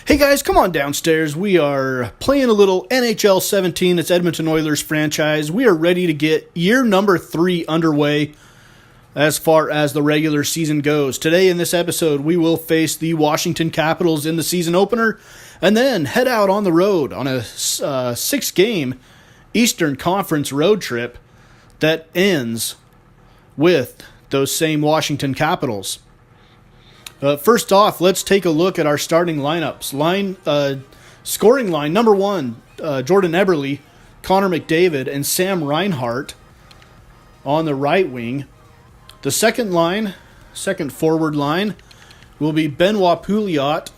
Hey guys, come on downstairs. We are playing a little NHL 17. It's Edmonton Oilers franchise. We are ready to get year number 3 underway as far as the regular season goes. Today in this episode, we will face the Washington Capitals in the season opener and then head out on the road on a 6-game Eastern Conference road trip that ends with those same Washington Capitals. First off, let's take a look at our starting lineups. Scoring line, number 1, Jordan Eberle, Connor McDavid, and Sam Reinhart on the right wing. The second forward line, will be Benoit Pouliot,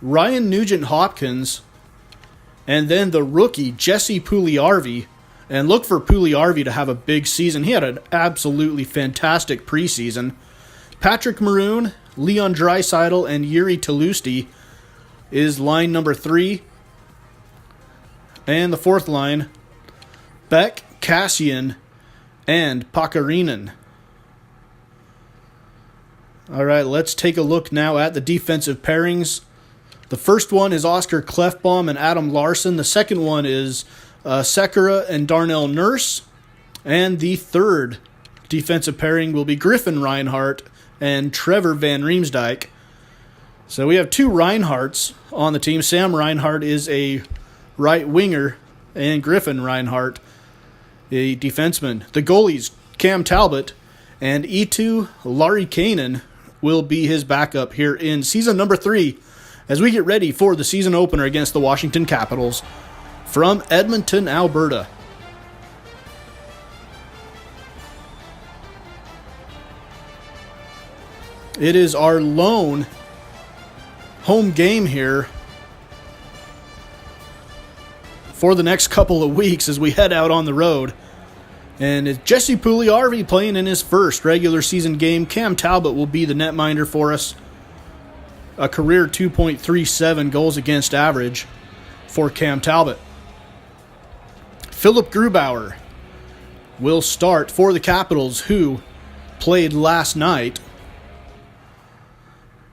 Ryan Nugent-Hopkins, and then the rookie, Jesse Puljujarvi. And look for Puljujarvi to have a big season. He had an absolutely fantastic preseason. Patrick Maroon, Leon Draisaitl, and Yuri Tlusty is line number 3. And the fourth line, Beck, Kassian, and Pakarinen. All right, let's take a look now at the defensive pairings. The first one is Oscar Klefbom and Adam Larsson. The second one is Sekera and Darnell Nurse. And the third defensive pairing will be Griffin Reinhart and Trevor Van Riemsdyk. So we have 2 Reinharts on the team. Sam Reinhart is a right winger, and Griffin Reinhart, a defenseman. The goalies, Cam Talbot and Eetu Larikainen, will be his backup here in season number 3 as we get ready for the season opener against the Washington Capitals from Edmonton, Alberta. It is our lone home game here for the next couple of weeks as we head out on the road. And it's Jesse Puljujarvi playing in his first regular season game. Cam Talbot will be the netminder for us. A career 2.37 goals against average for Cam Talbot. Philip Grubauer will start for the Capitals, who played last night.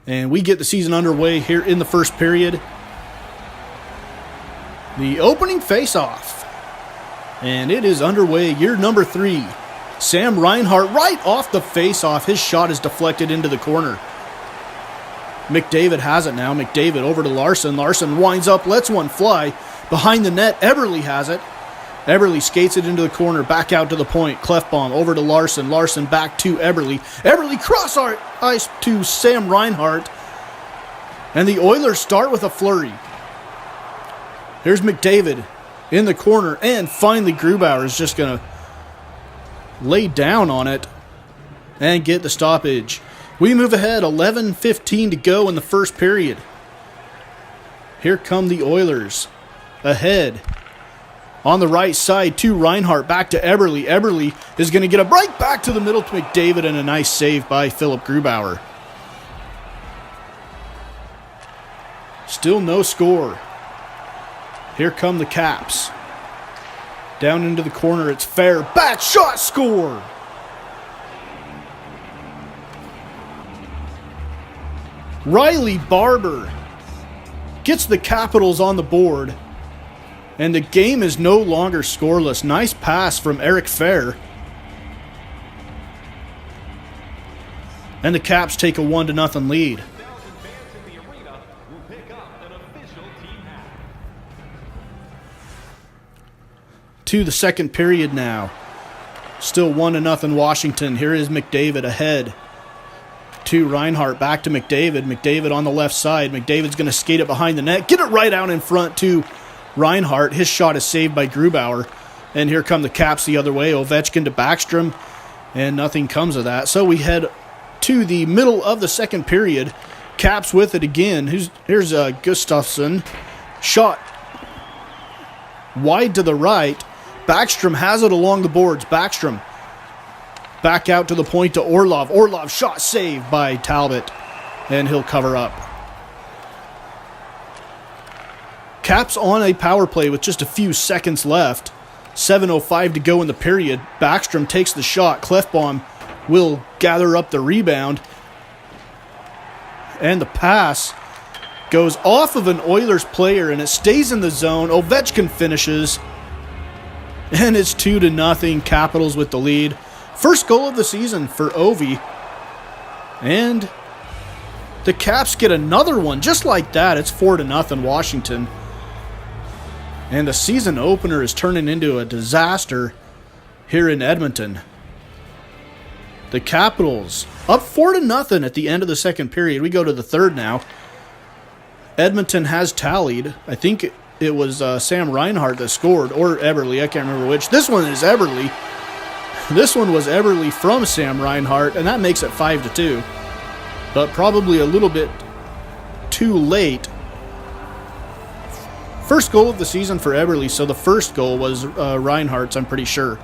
And we get the season underway here in the first period. The opening face-off. And it is underway, year number 3. Sam Reinhart right off the face-off. His shot is deflected into the corner. McDavid has it now. McDavid over to Larsson. Larsson winds up, lets one fly. Behind the net, Eberle has it. Eberle skates it into the corner, back out to the point. Klefbom over to Larsson. Larsson back to Eberle. Eberle cross ice to Sam Reinhart. And the Oilers start with a flurry. Here's McDavid in the corner. And finally Grubauer is just going to lay down on it and get the stoppage. We move ahead, 11:15 to go in the first period. Here come the Oilers ahead. On the right side to Reinhart, back to Eberle. Eberle is going to get a break back to the middle to McDavid, and a nice save by Philip Grubauer. Still no score. Here come the Caps. Down into the corner, it's fair. Back shot, score! Riley Barber gets the Capitals on the board. And the game is no longer scoreless. Nice pass from Eric Fehr. And the Caps take a 1-0 lead. To the second period now. Still 1-0 Washington. Here is McDavid ahead. To Reinhart, back to McDavid. McDavid on the left side. McDavid's going to skate it behind the net. Get it right out in front to Reinhart. His shot is saved by Grubauer. And here come the Caps the other way. Ovechkin to Backstrom. And nothing comes of that. So we head to the middle of the second period. Caps with it again. Here's Gustafsson. Shot wide to the right. Backstrom has it along the boards. Backstrom back out to the point to Orlov. Orlov shot saved by Talbot. And he'll cover up. Caps on a power play with just a few seconds left. 7:05 to go in the period. Backstrom takes the shot. Klefbom will gather up the rebound. And the pass Goes off of an Oilers player and it stays in the zone. Ovechkin finishes. And it's 2-0. Capitals with the lead. First goal of the season for Ovi. And the Caps get another one just like that. It's 4-0 Washington. And the season opener is turning into a disaster here in Edmonton. The Capitals up 4-0 at the end of the second period. We go to the third now. Edmonton has tallied. I think it was Sam Reinhart that scored, or Eberle. I can't remember which. This one is Eberle. This one was Eberle from Sam Reinhart, and that makes it 5-2. But probably a little bit too late. First goal of the season for Eberle, so the first goal was Reinhart's, I'm pretty sure.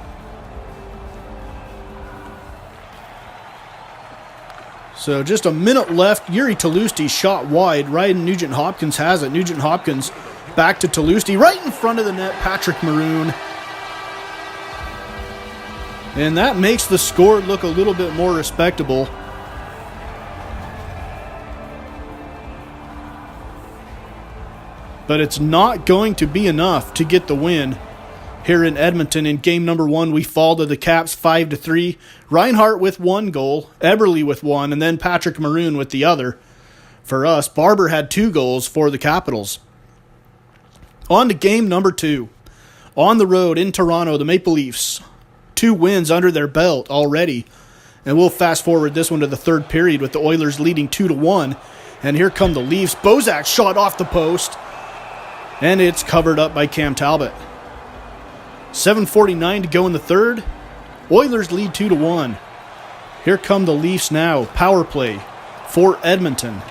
So just a minute left. Yuri Tolusti shot wide. Ryan Nugent-Hopkins has it. Nugent-Hopkins back to Tolusti. Right in front of the net, Patrick Maroon. And that makes the score look a little bit more respectable. But it's not going to be enough to get the win here in Edmonton. In game number 1, we fall to the Caps 5-3. Reinhart with 1 goal, Eberle with 1, and then Patrick Maroon with the other. For us, Barber had 2 goals for the Capitals. On to game number 2. On the road in Toronto, the Maple Leafs. 2 wins under their belt already. And we'll fast forward this one to the third period with the Oilers leading 2-1. And here come the Leafs. Bozak shot off the post. And it's covered up by Cam Talbot. 7:49 to go in the third. Oilers lead 2-1. Here come the Leafs now. Power play for Edmonton.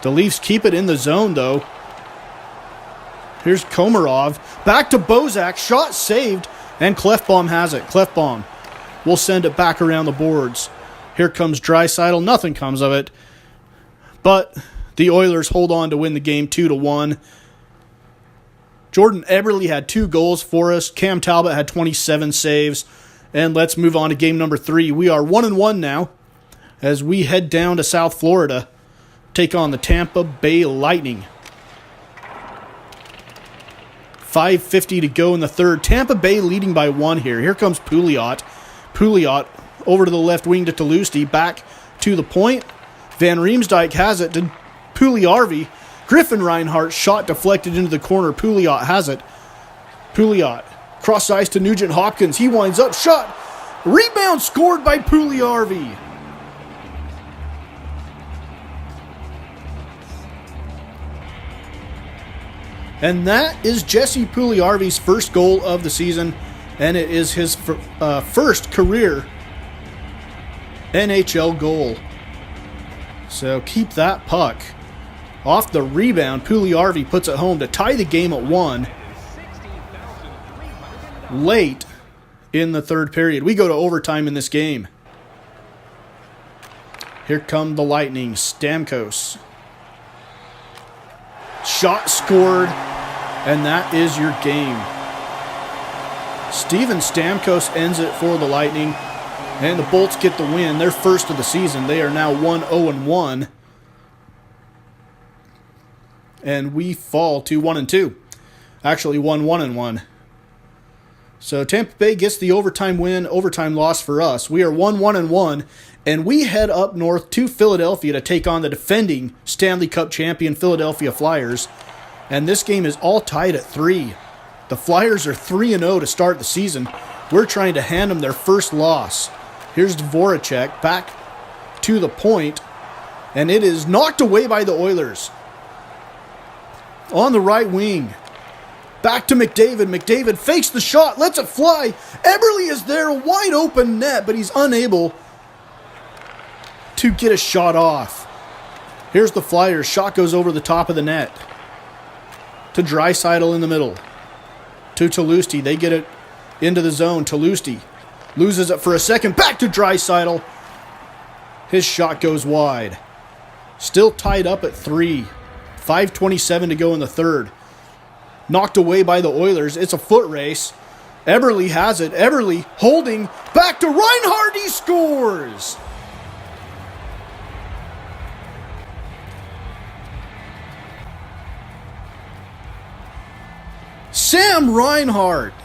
The Leafs keep it in the zone, though. Here's Komarov. Back to Bozak. Shot saved. And Klefbom has it. Klefbom will send it back around the boards. Here comes Draisaitl. Nothing comes of it. But the Oilers hold on to win the game 2-1. Jordan Eberle had 2 goals for us. Cam Talbot had 27 saves. And let's move on to game number 3. We are 1-1 now as we head down to South Florida, take on the Tampa Bay Lightning. 5:50 to go in the third. Tampa Bay leading by 1 here. Here comes Pouliot. Pouliot over to the left wing to Tolusti. Back to the point. Van Riemsdyk has it to Puljujarvi. Griffin Reinhart shot deflected into the corner. Pouliot has it. Pouliot cross ice to Nugent-Hopkins. He winds up. Shot. Rebound scored by Puljujarvi. And that is Jesse Puljujarvi's first goal of the season. And it is his first career NHL goal. So keep that puck. Off the rebound, Puljujarvi puts it home to tie the game at 1. Late in the third period. We go to overtime in this game. Here come the Lightning. Stamkos. Shot scored, and that is your game. Steven Stamkos ends it for the Lightning, and the Bolts get the win. Their first of the season. They are now 1-0-1. And we fall to 1-2. Actually, 1-1-1. So Tampa Bay gets the overtime win, overtime loss for us. We are 1-1-1, and we head up north to Philadelphia to take on the defending Stanley Cup champion Philadelphia Flyers. And this game is all tied at 3. The Flyers are 3-0 to start the season. We're trying to hand them their first loss. Here's Dvoracek back to the point, and it is knocked away by the Oilers. On the right wing. Back to McDavid. McDavid fakes the shot. Lets it fly. Eberle is there. A wide open net, but he's unable to get a shot off. Here's the Flyers. Shot goes over the top of the net. To Draisaitl in the middle. To Tolusti. They get it into the zone. Tolusti loses it for a second. Back to Draisaitl. His shot goes wide. Still tied up at 3. 5:27 to go in the third. Knocked away by the Oilers. It's a foot race. Eberle has it. Eberle holding. Back to Reinhart. He scores. Sam Reinhart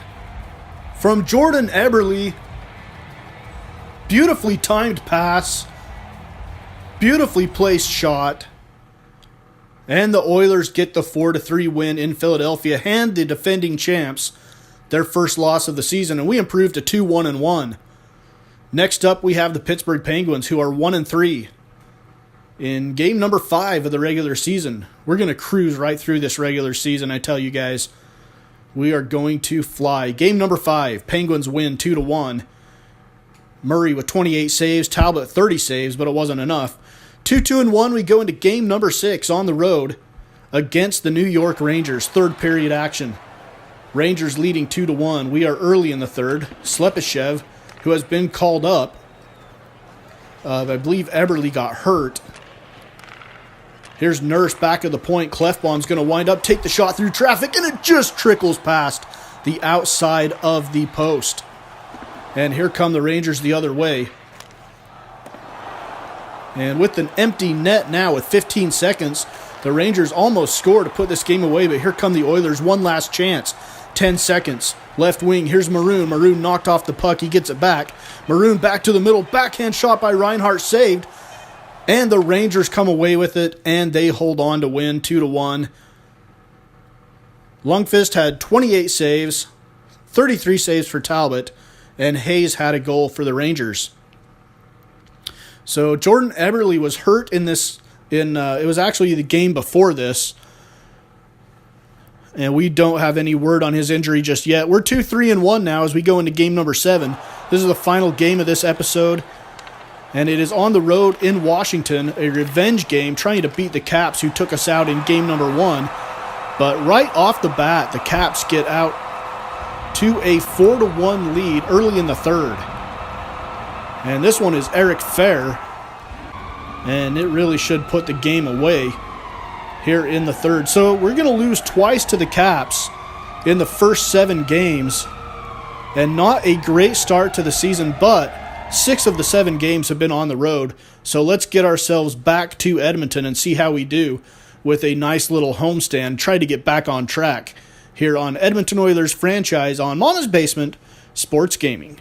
from Jordan Eberle. Beautifully timed pass. Beautifully placed shot. And the Oilers get the 4-3 win in Philadelphia, hand the defending champs their first loss of the season, and we improved to 2-1-1. Next up, we have the Pittsburgh Penguins, who are 1-3 in game number 5 of the regular season. We're going to cruise right through this regular season, I tell you guys. We are going to fly. Game number 5, Penguins win 2-1. Murray with 28 saves, Talbot 30 saves, but it wasn't enough. 2-2-1, we go into game number 6 on the road against the New York Rangers. Third period action. Rangers leading 2-1. We are early in the third. Slepyshev, who has been called up. I believe Eberle got hurt. Here's Nurse back at the point. Clefbaum's going to wind up, take the shot through traffic, and it just trickles past the outside of the post. And here come the Rangers the other way. And with an empty net now with 15 seconds, the Rangers almost score to put this game away, but here come the Oilers. One last chance. 10 seconds. Left wing, here's Maroon. Maroon knocked off the puck. He gets it back. Maroon back to the middle. Backhand shot by Reinhart, saved. And the Rangers come away with it, and they hold on to win 2-1. Lundqvist had 28 saves, 33 saves for Talbot, and Hayes had a goal for the Rangers. So Jordan Eberle was hurt in this. It was actually the game before this, and we don't have any word on his injury just yet. We're 2-3-1 now as we go into game number 7. This is the final game of this episode, and it is on the road in Washington, a revenge game, trying to beat the Caps, who took us out in game number 1. But right off the bat, the Caps get out to a 4-1 lead early in the third. And this one is Eric Fair, and it really should put the game away here in the third. So we're going to lose twice to the Caps in the first 7 games, and not a great start to the season, but 6 of the 7 games have been on the road. So let's get ourselves back to Edmonton and see how we do with a nice little homestand, try to get back on track here on Edmonton Oilers franchise on Mama's Basement Sports Gaming.